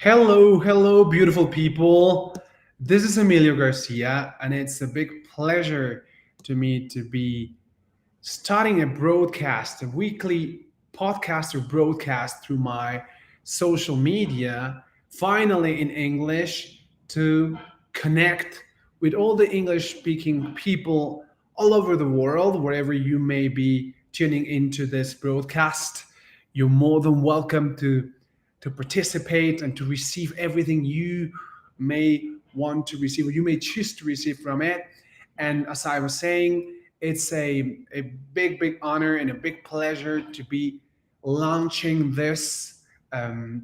Hello, hello, beautiful people. This is Emilio Garcia, and it's a big pleasure to me to be starting a broadcast, a weekly podcast or broadcast through my social media, finally in English, to connect with all the English speaking people all over the world, wherever you may be tuning into this broadcast. You're more than welcome to participate and to receive everything you may want to receive or you may choose to receive from it. And as I was saying, it's a big honor and a big pleasure to be launching this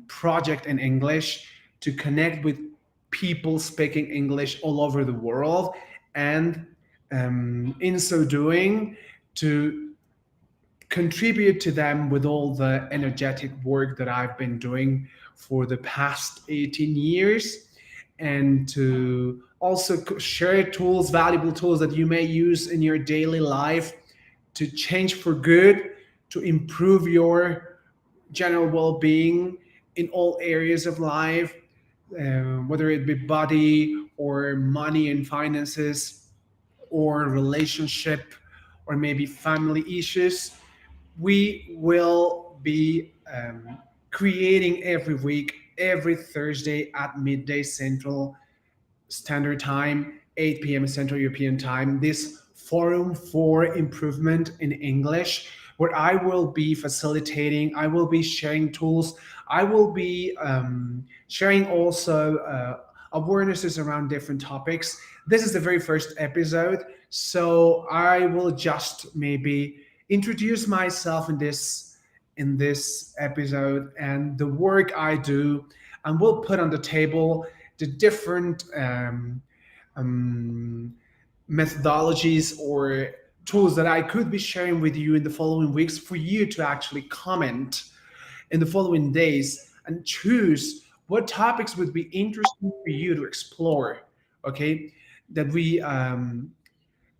project in English to connect with people speaking English all over the world. And in so doing, to contribute to them with all the energetic work that I've been doing for the past 18 years, and to also share tools, valuable tools that you may use in your daily life to change for good, to improve your general well being in all areas of life, whether it be body or money and finances or relationship or maybe family issues. We will be creating every week, every Thursday at midday Central Standard Time, 8 p.m. Central European Time, this forum for improvement in English, where I will be facilitating, I will be sharing tools, I will be sharing also awarenesses around different topics. This is the very first episode, so I will just maybe introduce myself in this episode and the work I do, and we'll put on the table the different um, methodologies or tools that I could be sharing with you in the following weeks for you to actually comment in the following days and choose what topics would be interesting for you to explore. Okay, that we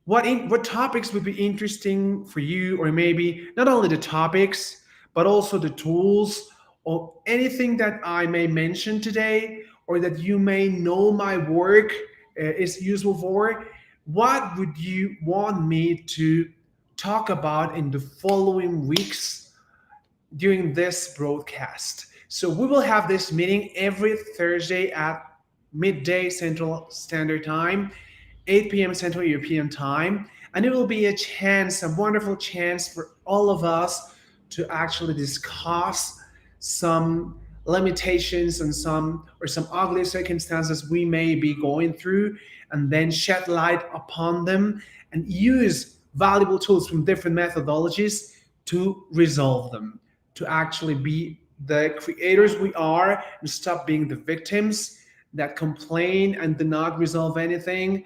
what topics would be interesting for you, or maybe not only the topics but also the tools or anything that I may mention today or that you may know my work is useful for. What would you want me to talk about in the following weeks during this broadcast? So we will have this meeting every Thursday at midday Central Standard Time, 8 p.m. Central European Time. And it will be a chance, a wonderful chance for all of us to actually discuss some limitations and some ugly circumstances we may be going through, and then shed light upon them and use valuable tools from different methodologies to resolve them, to actually be the creators we are and stop being the victims that complain and do not resolve anything,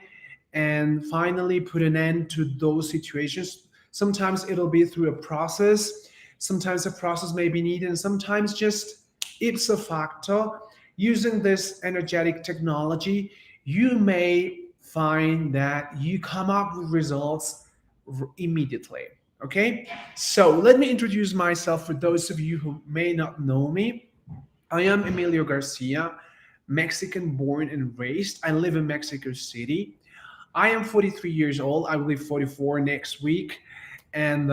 and finally put an end to those situations. Sometimes it'll be through a process, sometimes a process may be needed, and sometimes just ipso facto, using this energetic technology, you may find that you come up with results immediately. Okay, so let me introduce myself for those of you who may not know me. I am Emilio Garcia, Mexican born and raised. I live in Mexico City. I am 43 years old. I will be 44 next week. And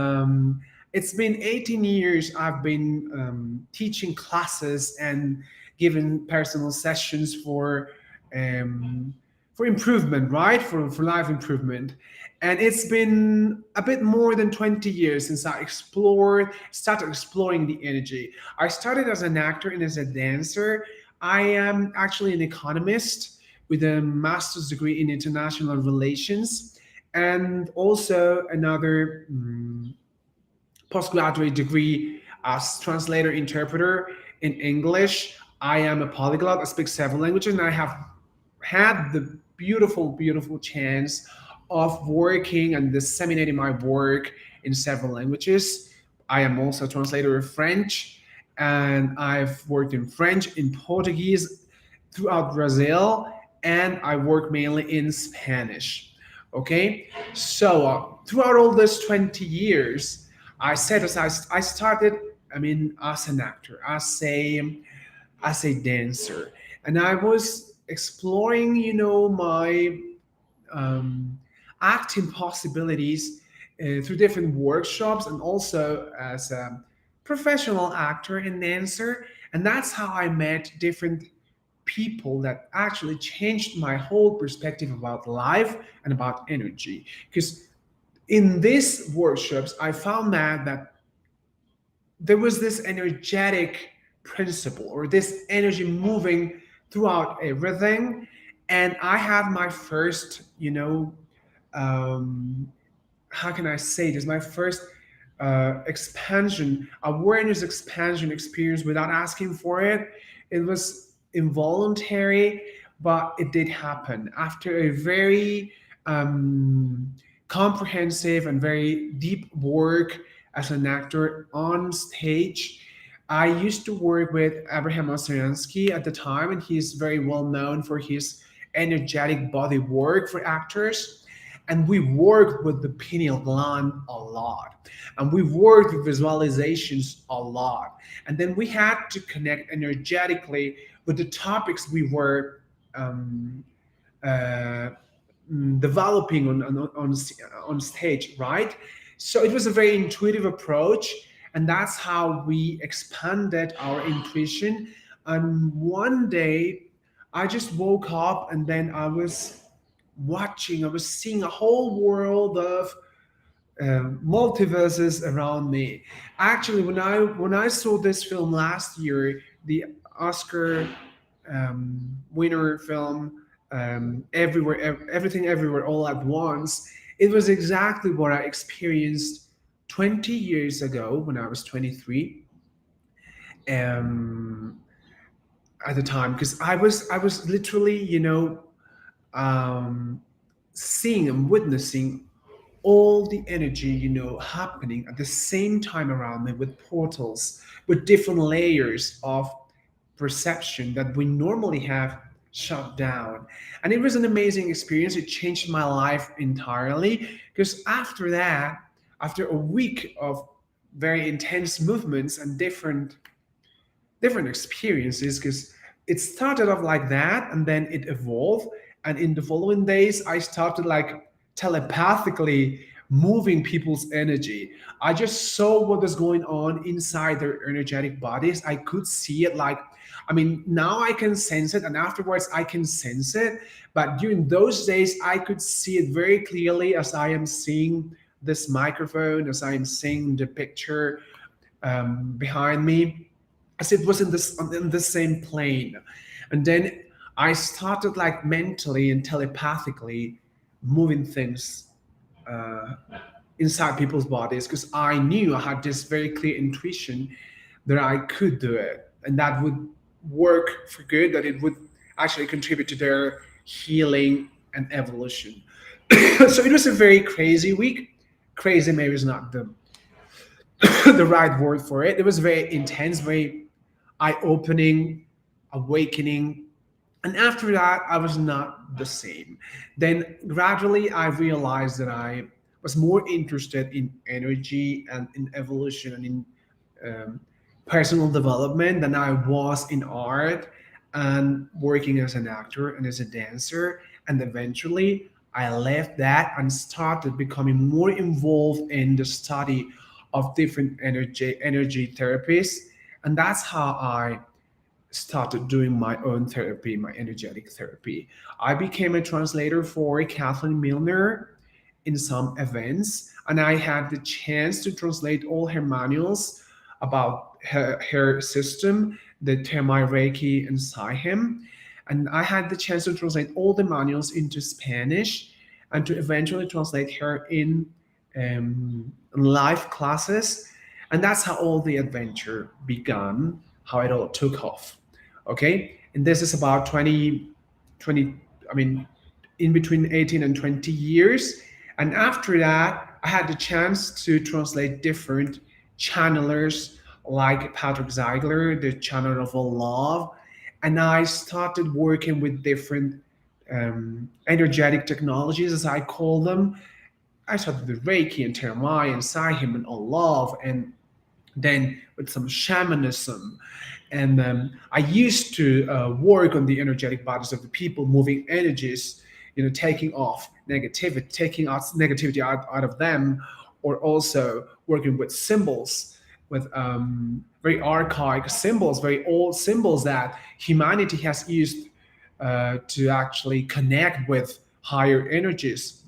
it's been 18 years I've been teaching classes and giving personal sessions um, for improvement, right? For life improvement. And it's been a bit more than 20 years since started exploring the energy. I started as an actor and as a dancer. I am actually an economist with a master's degree in international relations and also another postgraduate degree as translator interpreter in English. I am a polyglot. I speak several languages, and I have had the beautiful chance of working and disseminating my work in several languages. I am also a translator of French, and I've worked in French, in Portuguese, throughout Brazil, and I work mainly in Spanish. Okay, so throughout all those 20 years, I said as I started, I mean, as an actor, as a as a dancer. And I was exploring, my um, acting possibilities through different workshops and also as a professional actor and dancer. And that's how I met different people that actually changed my whole perspective about life and about energy. Because in these workshops, I found that there was this energetic principle or this energy moving throughout everything. And I had my first, um, how can I say this? My first expansion, awareness expansion experience without asking for it. It was involuntary, but it did happen after a very um, comprehensive and very deep work as an actor on stage. I used to work with Abraham Ostransky at the time, and he's very well known for his energetic body work for actors. And we worked with the pineal gland a lot, and we worked with visualizations a lot. And then we had to connect energetically with the topics we were um, uh, developing on stage, right? So it was a very intuitive approach, and that's how we expanded our intuition. And one day, I just woke up, and then I was seeing a whole world of multiverses around me. Actually, when I saw this film last year, the Oscar winner film, everywhere, everything, everywhere, all at once, it was exactly what I experienced 20 years ago when I was 23. Um, at the time, because I was literally, um, seeing and witnessing all the energy, happening at the same time around me with portals, with different layers of perception that we normally have shut down. And it was an amazing experience. It changed my life entirely because after that, after a week of very intense movements and different experiences, because it started off like that and then it evolved. And in the following days I started like telepathically moving people's energy. I just saw what was going on inside their energetic bodies. I could see it, like, I mean, now I can sense it and afterwards I can sense it, but during those days I could see it very clearly as I am seeing this microphone, as I am seeing the picture behind me, as it was in the same plane. And then I started like mentally and telepathically moving things uh, inside people's bodies because I knew I had this very clear intuition that I could do it and that would work for good, that it would actually contribute to their healing and evolution. So it was a very crazy week. Crazy maybe is not the right word for it. It was very intense, very eye-opening, awakening. And after that, I was not the same. Then gradually, I realized that I was more interested in energy and in evolution and in um, personal development than I was in art and working as an actor and as a dancer. And eventually, I left that and started becoming more involved in the study of different energy therapies. And that's how I started doing my own therapy, my energetic therapy. I became a translator for Kathleen Milner in some events, and I had the chance to translate all her manuals about her system, the Termai Reiki and Saihem. And I had the chance to translate all the manuals into Spanish and to eventually translate her in live classes. And that's how all the adventure began, how it all took off. Okay. And this is about 20, I mean, in between 18 and 20 years. And after that, I had the chance to translate different channelers like Patrick Ziegler, the channeler of all love. And I started working with different energetic technologies, as I call them. I started with Reiki and Termai and Sahim and all love and then with some shamanism. And I used to work on the energetic bodies of the people, moving energies, taking off negativity, taking out negativity out of them, or also working with symbols, with very archaic symbols, very old symbols that humanity has used to actually connect with higher energies.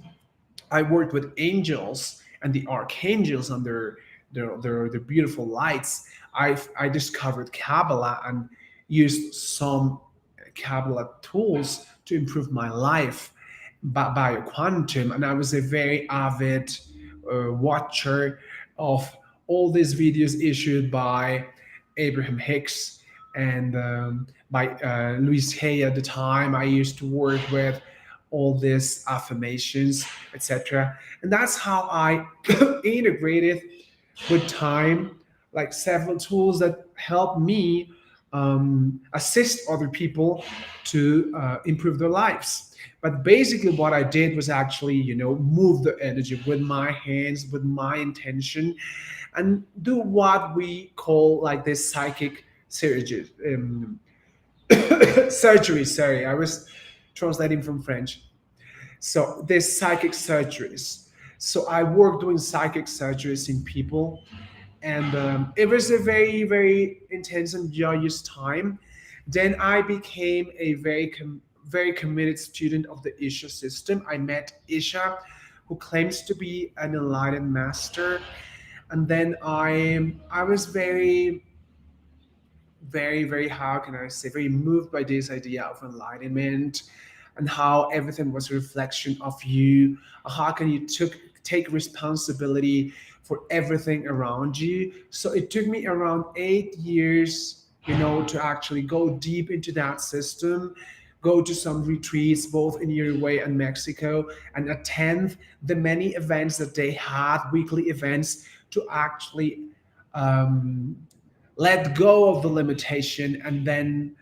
I worked with angels and the archangels and their beautiful lights. I discovered Kabbalah and used some Kabbalah tools to improve my life by quantum. And I was a very avid watcher of all these videos issued by Abraham Hicks and by Louis Hay at the time. I used to work with all these affirmations, etc. And that's how I integrated with time, like several tools that help me assist other people to improve their lives. But basically, what I did was actually, move the energy with my hands, with my intention, and do what we call like this psychic surgery. Surgery. Sorry, I was translating from French. So there's psychic surgeries. So I work doing psychic surgeries in people, and it was a very, very intense and joyous time. Then I became a very committed student of the Isha system. I met Isha, who claims to be an enlightened master, and then I was very, very, very, how can I say, very moved by this idea of enlightenment, and how everything was a reflection of you. How can you take responsibility for everything around you? So it took me around 8 years, to actually go deep into that system, go to some retreats both in Uruguay and Mexico, and attend the many events that they had, weekly events, to actually um, let go of the limitation and then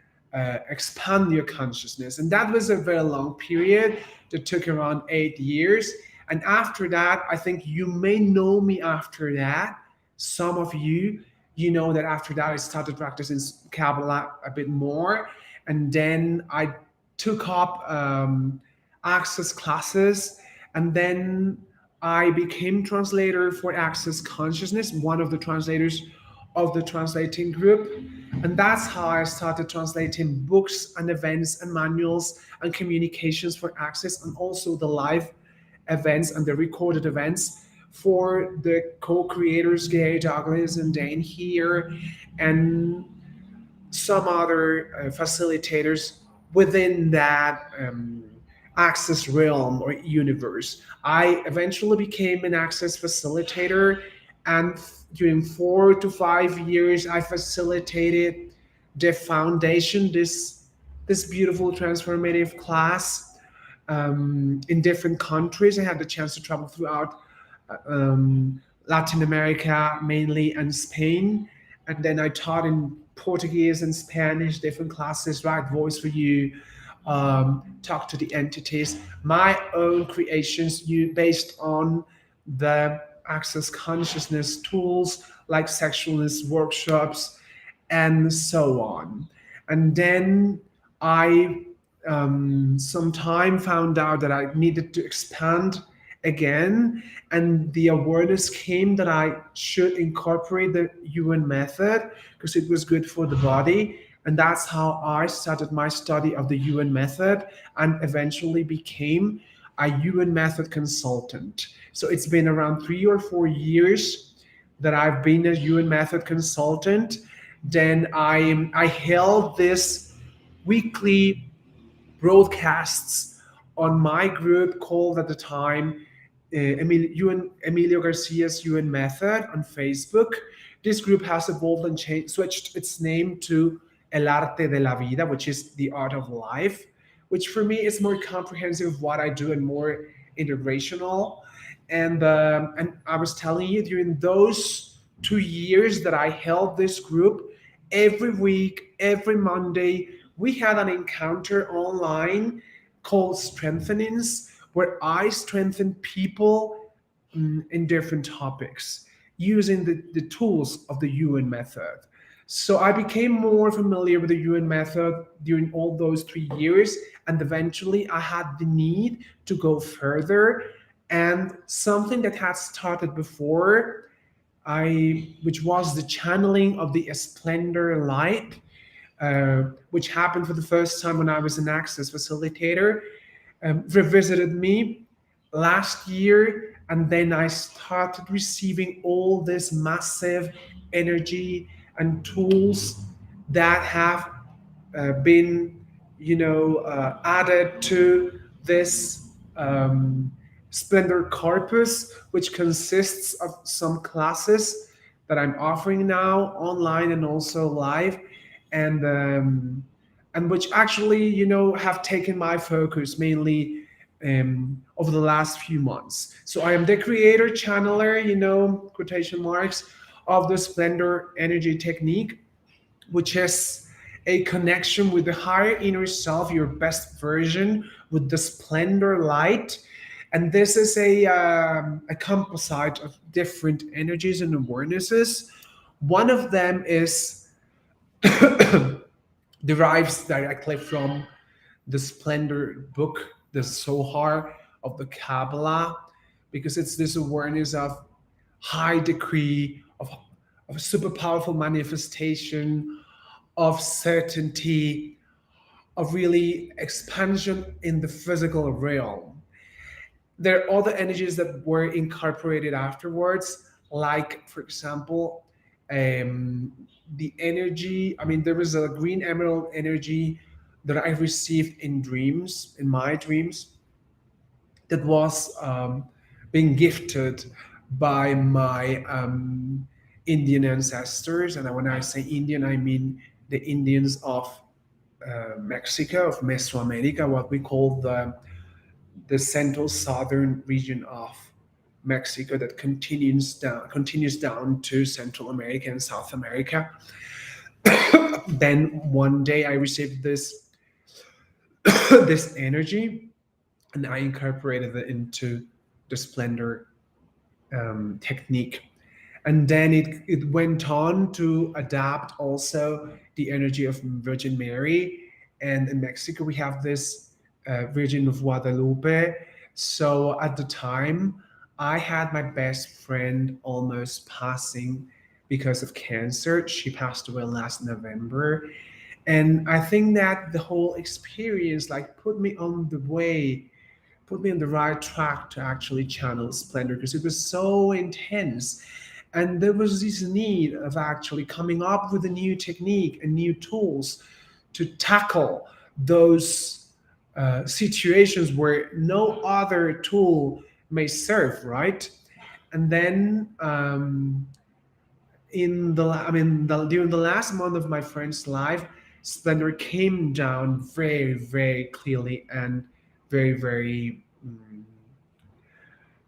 expand your consciousness. And that was a very long period that took around 8 years. And after that, I think you may know me after that. Some of you, that after that, I started practicing Kabbalah a bit more. And then I took up access classes. And then I became translator for Access Consciousness, one of the translators of the translating group. And that's how I started translating books and events and manuals and communications for Access, and also the live events and the recorded events for the co-creators Gary Douglas and Dane here, and some other facilitators within that access realm or universe. I eventually became an access facilitator, and during 4 to 5 years, I facilitated the foundation, this beautiful transformative class in different countries. I had the chance to travel throughout Latin America mainly, and Spain. And then I taught in Portuguese and Spanish, different classes, right voice for you, talk to the entities, my own creations, you based on the access consciousness tools like sexualness workshops and so on. And then I sometime found out that I needed to expand again, and the awareness came that I should incorporate the UN method because it was good for the body. And that's how I started my study of the UN method and eventually became a UN method consultant. So it's been around 3 or 4 years that I've been a UN method consultant. Then I held this weekly broadcasts on my group called at the time Emilio Garcia's UN Method on Facebook. This group has evolved and changed, switched its name to El Arte de la Vida, which is the art of life, which for me is more comprehensive of what I do and more integrational. And I was telling you, during those 2 years that I held this group, every week, every Monday, we had an encounter online called Strengthenings, where I strengthen people in different topics. using the tools of the UN method. So I became more familiar with the UN method during all those 3 years, and eventually I had the need to go further. And something that had started before, which was the channeling of the splendor light, which happened for the first time when I was an access facilitator, revisited me last year, and then I started receiving all this massive energy and tools that have been, added to this Splendor corpus, which consists of some classes that I'm offering now online and also live, and which actually, have taken my focus mainly over the last few months. So I am the creator, channeler, quotation marks, of the Splendor energy technique, which is a connection with the higher inner self, your best version, with the splendor light. And this is a composite of different energies and awarenesses. One of them is derives directly from the Splendor book, the Zohar of the Kabbalah, because it's this awareness of high degree of a super powerful manifestation, of certainty, of really expansion in the physical realm. There are other energies that were incorporated afterwards, like, for example, um, the energy. I mean, there was a green emerald energy that I received in dreams, in my dreams, that was being gifted by my Indian ancestors. And when I say Indian, I mean the Indians of Mexico, of Mesoamerica, what we call the central southern region of Mexico that continues down to Central America and South America. Then one day I received this this energy, and I incorporated it into the Splendor technique. And then it went on to adapt also the energy of Virgin Mary. And in Mexico, we have this Virgin of Guadalupe. So at the time, I had my best friend almost passing because of cancer. She passed away last November. And I think that the whole experience like put me on the right track to actually channel Splendor, because it was so intense. And there was this need of actually coming up with a new technique and new tools to tackle those situations where no other tool may serve, right? And then during the last month of my friend's life, Splendor came down very, very clearly and very, very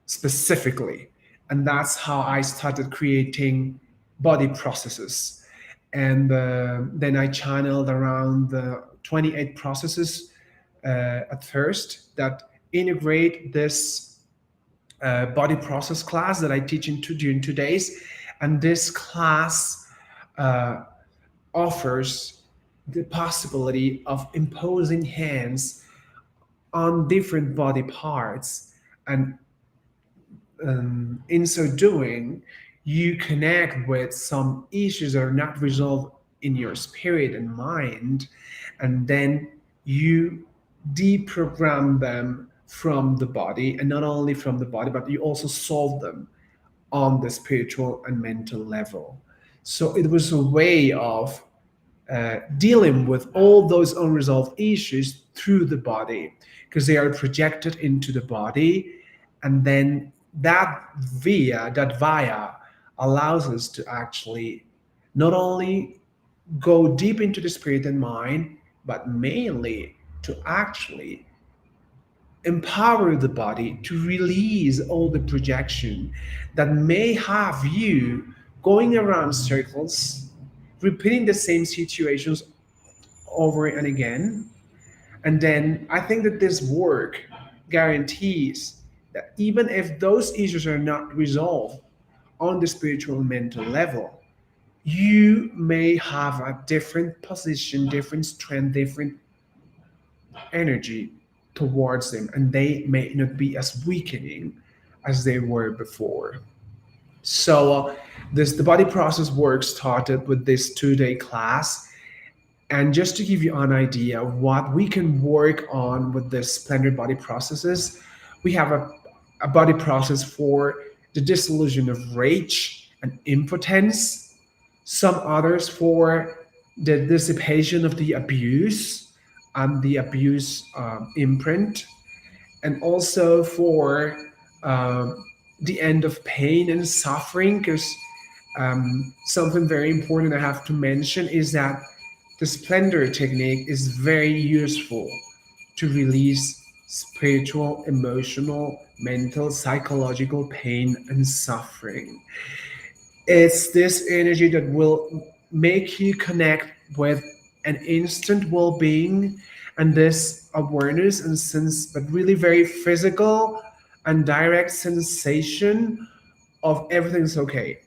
specifically. And that's how I started creating body processes. And then I channeled around the 28 processes at first that integrate this body process class that I teach during 2 days. And this class uh, offers the possibility of imposing hands on different body parts. And in so doing, you connect with some issues that are not resolved in your spirit and mind, and then you deprogram them from the body, and not only from the body, but you also solve them on the spiritual and mental level. So it was a way of dealing with all those unresolved issues through the body, because they are projected into the body, and then that via allows us to actually not only go deep into the spirit and mind, but mainly to actually empower the body to release all the projection that may have you going around circles, repeating the same situations over and again. And then I think that this work guarantees that even if those issues are not resolved on the spiritual and mental level, you may have a different position, different strength, different energy towards them, and they may not be as weakening as they were before. So, this the body process work started with this 2 day class. And just to give you an idea of what we can work on with the splendid body processes, we have a body process for the dissolution of rage and impotence, some others for the dissipation of the abuse and the abuse imprint, and also for um, the end of pain and suffering. Because something very important I have to mention is that the splendor technique is very useful to release spiritual, emotional, mental, psychological pain and suffering. It's this energy that will make you connect with an instant well being and this awareness and sense, but really very physical and direct sensation of everything's okay,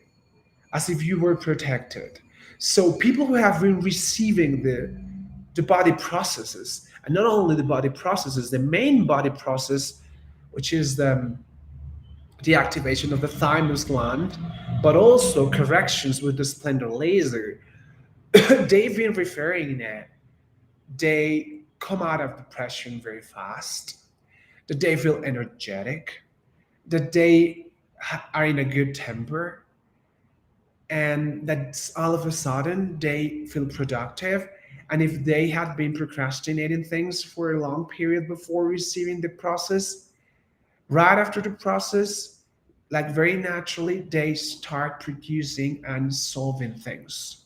as if you were protected. So people who have been receiving the body processes, and not only the body processes, the main body process, which is the activation of the thymus gland, but also corrections with the splendor laser, they've been referring that they come out of depression very fast, that they feel energetic, that they are in a good temper, and that all of a sudden they feel productive. And if they had been procrastinating things for a long period before receiving the process, right after the process, like very naturally, they start producing and solving things.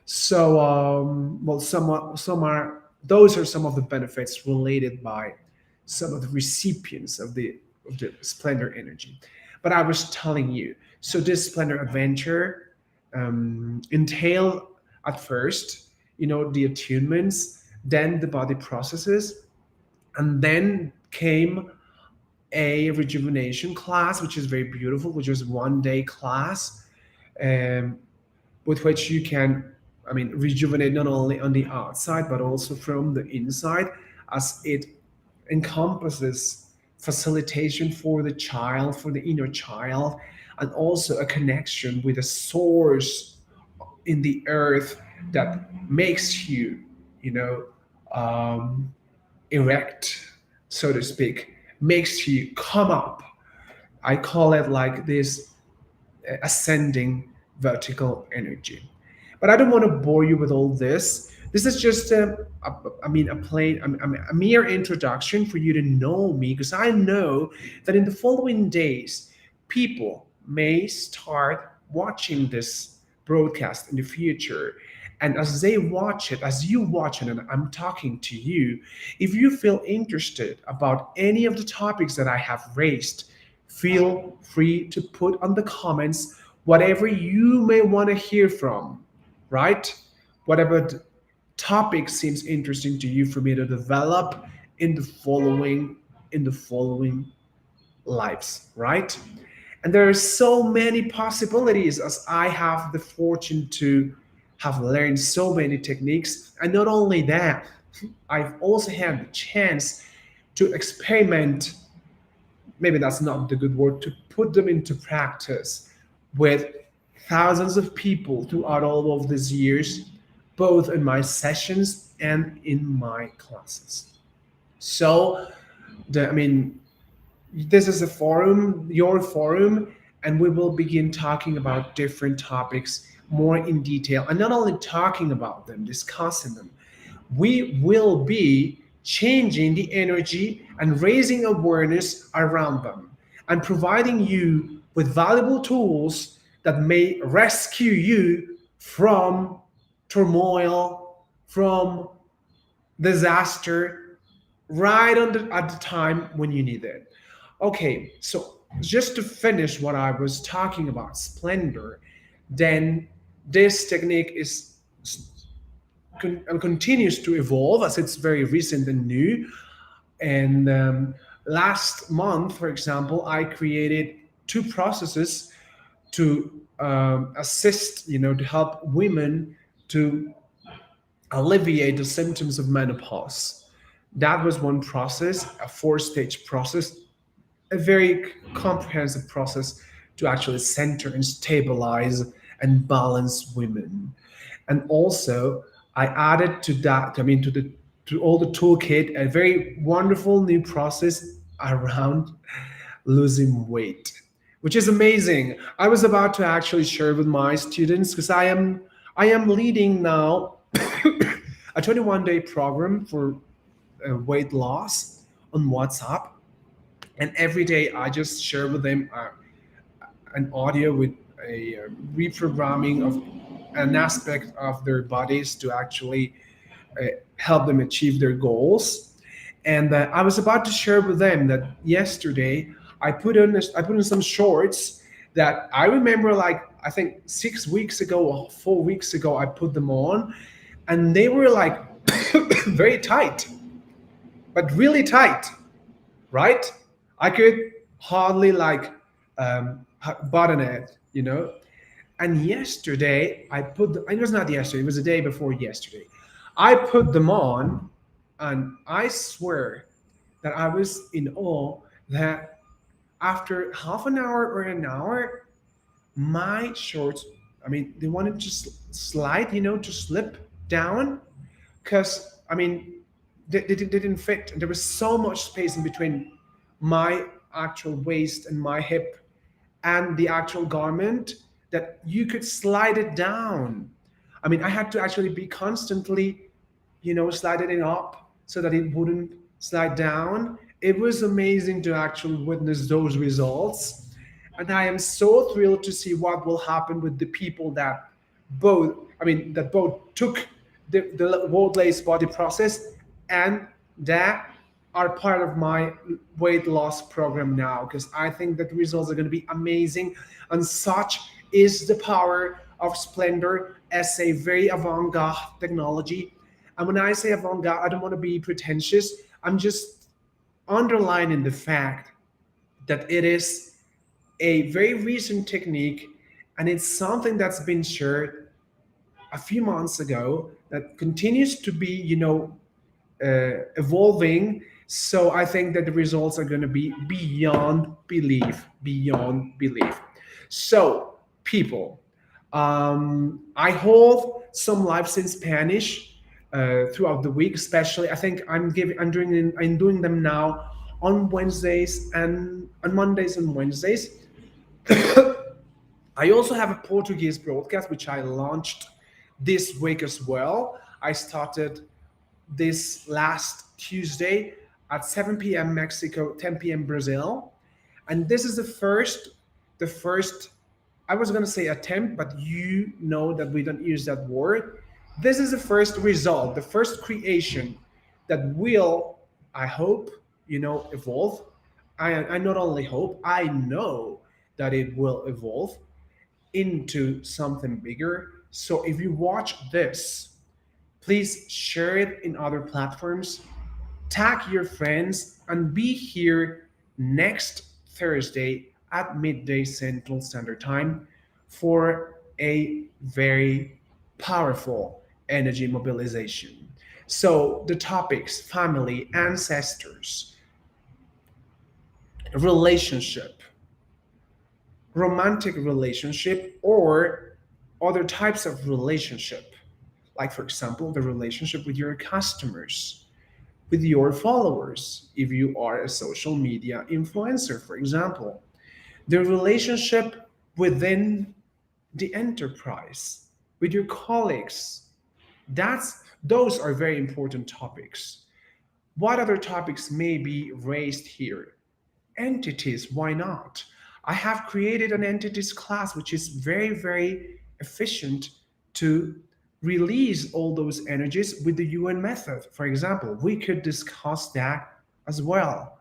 So, well, some are those are some of the benefits related by some of the recipients of the Splendor energy. But I was telling you, so this Splendor adventure entail at first, the attunements, then the body processes, and then came a rejuvenation class, which is very beautiful, which is 1 day class, um, with which you can, I mean, rejuvenate not only on the outside but also from the inside, as it encompasses facilitation for the child, for the inner child, and also a connection with a source in the earth that makes you, you know, um, erect, so to speak, makes you come up. I call it like this ascending vertical energy. But I don't want to bore you with all this. This is just I mean, a plain, a mere introduction for you to know me, because I know that in the following days, people may start watching this broadcast in the future. And as they watch it, as you watch it, and I'm talking to you, if you feel interested about any of the topics that I have raised, feel free to put on the comments whatever you may want to hear from, right? Whatever topic seems interesting to you for me to develop in the following lives, right? And there are so many possibilities, as I have the fortune to have learned so many techniques. And not only that, I've also had the chance to experiment, maybe that's not the good word, to put them into practice with thousands of people throughout all of these years, both in my sessions and in my classes. So, I mean, this is a forum, your forum, and we will begin talking about different topics more in detail. And not only talking about them, discussing them, we will be changing the energy and raising awareness around them and providing you with valuable tools that may rescue you from turmoil, from disaster, right at the time when you need it. Okay, so just to finish what I was talking about, splendor, then this technique is and continues to evolve as it's very recent and new. And last month, for example, I created two processes to assist, to help women to alleviate the symptoms of menopause. That was one process, a four-stage process, a very comprehensive process to actually center and stabilize and balance women. And also, I added to that, to all the toolkit, a very wonderful new process around losing weight, which is amazing. I was about to actually share with my students because I am leading now a 21-day program for weight loss on WhatsApp, and every day I just share with them an audio with a reprogramming of an aspect of their bodies to actually uh, help them achieve their goals. And I was about to share with them that yesterday I put in some shorts that I remember, like I think 6 weeks ago or 4 weeks ago I put them on, and they were like very tight, but really tight, right? I could hardly like button it. And yesterday, it was not yesterday, it was the day before yesterday. I put them on, and I swear that I was in awe that after half an hour or an hour, my shorts, they wanted to slide, to slip down, because they didn't fit. There was so much space in between my actual waist and my hip and the actual garment that you could slide it down. I had to actually be constantly, sliding it up so that it wouldn't slide down. It was amazing to actually witness those results. And I am so thrilled to see what will happen with the people that both took the Woodley's body process and that are part of my weight loss program now, because I think that the results are going to be amazing. And such is the power of Splendor as a very avant garde technology. And when I say avant garde, I don't want to be pretentious. I'm just underlining the fact that it is a very recent technique, and it's something that's been shared a few months ago that continues to be, evolving. So I think that the results are going to be beyond belief, beyond belief. So, people, I hold some lives in Spanish throughout the week. Especially, I think I'm doing them now on Wednesdays and on Mondays and Wednesdays. I also have a Portuguese broadcast which I launched this week as well. I started this last Tuesday at 7 p.m. Mexico, 10 p.m. Brazil. And this is the first, I was going to say attempt, but you know that we don't use that word. This is the first result, the first creation that will, I hope, evolve. I not only hope, I know that it will evolve into something bigger. So if you watch this, please share it in other platforms, tag your friends, and be here next Thursday at midday Central Standard Time for a very powerful energy mobilization. So, the topics: family, ancestors, relationship, romantic relationship, or other types of relationship. Like, for example, the relationship with your customers, with your followers, if you are a social media influencer, for example, the relationship within the enterprise, with your colleagues. Those are very important topics. What other topics may be raised here? Entities, why not? I have created an entities class which is very, very efficient to release all those energies with the UN method. For example, we could discuss that as well.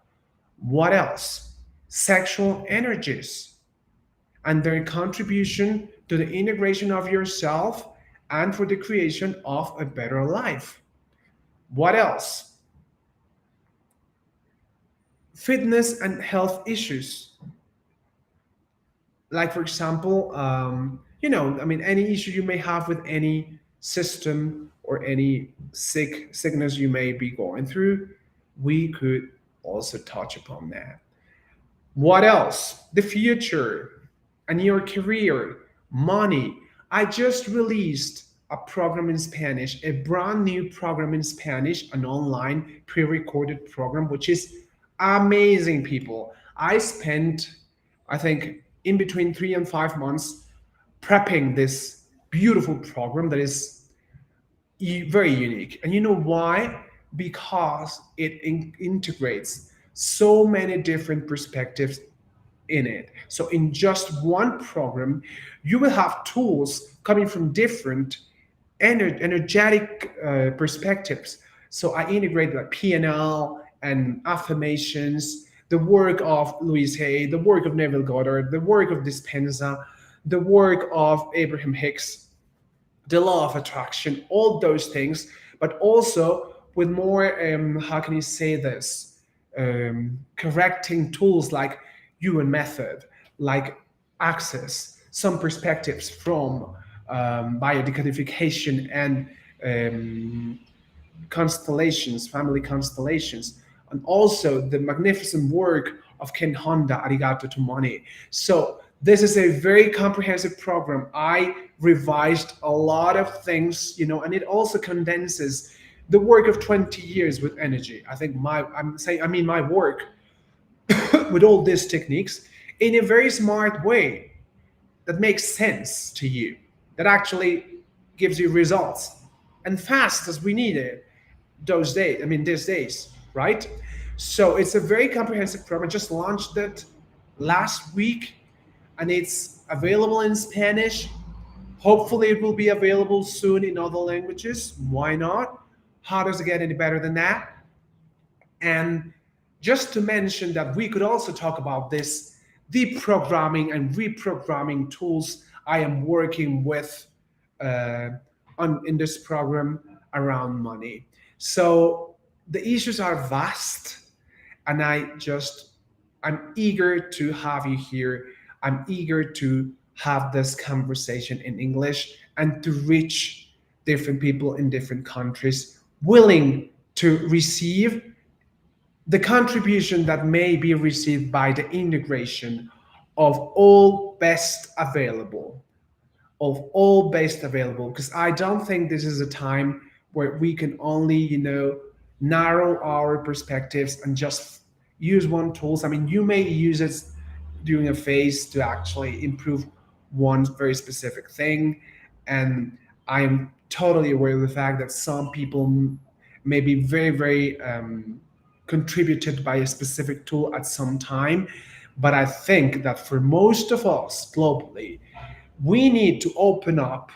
What else? Sexual energies and their contribution to the integration of yourself and for the creation of a better life. What else? Fitness and health issues, like for example, any issue you may have with any system or any sickness you may be going through, we could also touch upon that. What else? The future and your career, money. I just released a program in Spanish, a brand new program in Spanish, an online pre recorded program, which is amazing, people. I spent, I think, in between 3 and 5 months prepping this beautiful program that is very unique. And you know why? Because it integrates so many different perspectives in it. So, in just one program, you will have tools coming from different energetic perspectives. So, I integrate like PNL and affirmations, the work of Louise Hay, the work of Neville Goddard, the work of Dispenza, the work of Abraham Hicks, the law of attraction, all those things, but also with more, how can you say this, correcting tools like human method, like access, some perspectives from biodecodification and um, constellations, family constellations, and also the magnificent work of Ken Honda, Arigato to Money. So this is a very comprehensive program. I revised a lot of things, and it also condenses the work of 20 years with energy. I think my work with all these techniques in a very smart way that makes sense to you, that actually gives you results and fast as we need it these days, right? So it's a very comprehensive program. I just launched it last week and it's available in Spanish. Hopefully, it will be available soon in other languages. Why not? How does it get any better than that? And just to mention that we could also talk about this deprogramming and reprogramming tools I am working with uh, in this program around money. So the issues are vast, and I'm eager to have you here. I'm eager to have this conversation in English and to reach different people in different countries willing to receive the contribution that may be received by the integration of all best available because I don't think this is a time where we can only narrow our perspectives and just use one tools. I mean, you may use it during a phase to actually improve one very specific thing, and I'm totally aware of the fact that some people may be very very contributed by a specific tool at some time. But I think that for most of us globally, we need to open up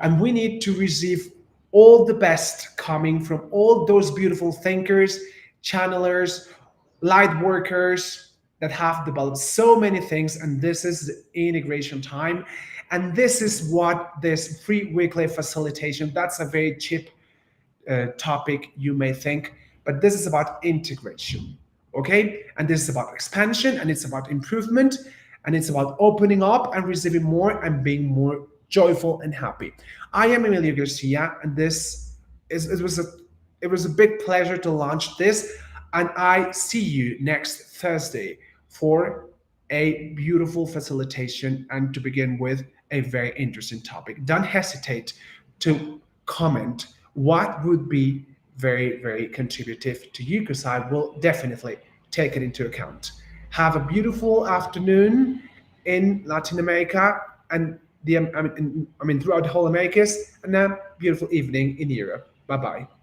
and we need to receive all the best coming from all those beautiful thinkers, channelers, light workers that have developed so many things. And this is the integration time. And this is what this free weekly facilitation, that's a very cheap topic you may think, but this is about integration, okay? And this is about expansion, and it's about improvement, and it's about opening up and receiving more and being more joyful and happy. I am Emilio Garcia, and this is it was a big pleasure to launch this, and I see you next Thursday for a beautiful facilitation and to begin with a very interesting topic. Don't hesitate to comment what would be very, very contributive to you because I will definitely take it into account. Have a beautiful afternoon in Latin America and throughout the whole Americas, and a beautiful evening in Europe. Bye bye.